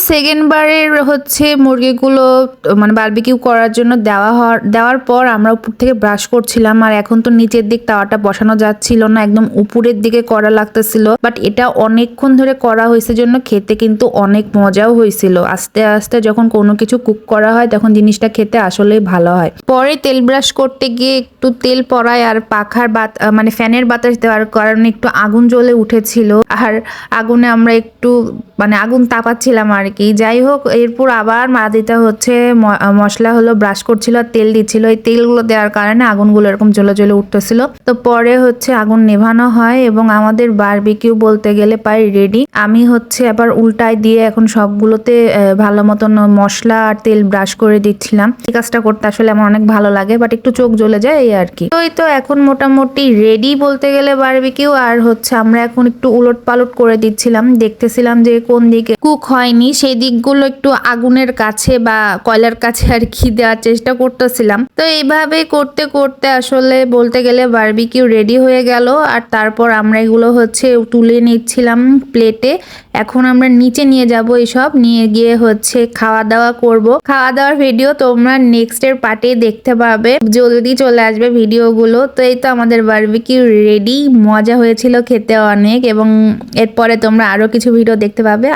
Second বারের হচ্ছে মুরগিগুলো মানে বারবিকিউ করার জন্য দেওয়ার পর আমরা উপর থেকে ব্রাশ করছিলাম। আর এখন তো নিচের দিক তাওয়াটা বসানো যাচ্ছিল না, একদম উপরের দিকে করা লাগতেছিল। বাট এটা অনেকক্ষণ ধরে করা হয়েছে জন্য খেতে কিন্তু অনেক মজাও হয়েছিল। আস্তে আস্তে যখন কোনো কিছু কুক করা হয় তখন জিনিসটা খেতে আসলেই ভালো হয়। পরে তেল ব্রাশ করতে গিয়ে একটু তেল পড়ায় আর পাখার মানে ফ্যানের বাতাস দেওয়ার কারণে একটু আগুন জ্বলে উঠেছিল। আর আগুনে আমরা একটু মানে আগুন তাপাচ্ছিলাম আর কি। যাই হোক, এরপর আবার দিতে হচ্ছে মশলা হলো ব্রাশ করছিল আর তেল দিচ্ছিল। এই তেলগুলো দেওয়ার কারণে আগুনগুলো এরকম জ্বলে জ্বলে উঠতেছিল। তো পরে হচ্ছে আগুন নেভানো হয় এবং আমাদের বারবিকিউ বলতে গেলে প্রায় রেডি। আমি হচ্ছে আবার উল্টায় দিয়ে এখন সবগুলোতে ভালো মতন মশলা আর তেল ব্রাশ করে দিচ্ছিলাম। এই কাজটা করতে আসলে আমার অনেক ভালো লাগে, বাট একটু চোখ জ্বলে যায় এই আর কি। তো এই তো এখন মোটামুটি রেডি বলতে গেলে বারবিকিউ। আর হচ্ছে আমরা এখন একটু উলট পালট করে দিচ্ছিলাম, দেখতেছিলাম যে কোন দিকে কুক হয়নি সেই দিকগুলো একটু আগুনের কাছে বা কয়লার কাছে আর কি দেওয়ার চেষ্টা করতেছিলাম। তো এইভাবে করতে করতে আসলে বলতে গেলে বারবিকিউ রেডি হয়ে গেল। আর তারপর আমরা এগুলো হচ্ছে তুলে নিচ্ছিলাম প্লেটে। এখন আমরা নিচে নিয়ে যাব, এইসব নিয়ে গিয়ে হচ্ছে খাওয়া দাওয়া করব। খাওয়া দাওয়ার ভিডিও তোমরা নেক্সটের পার্টে দেখতে পাবে, জলদি চলে আসবে ভিডিওগুলো। তো এই তো আমাদের বারবিকিউ রেডি, মজা হয়েছিল খেতে অনেক, এবং এরপরে তোমরা আরো কিছু ভিডিও দেখতে পাবে।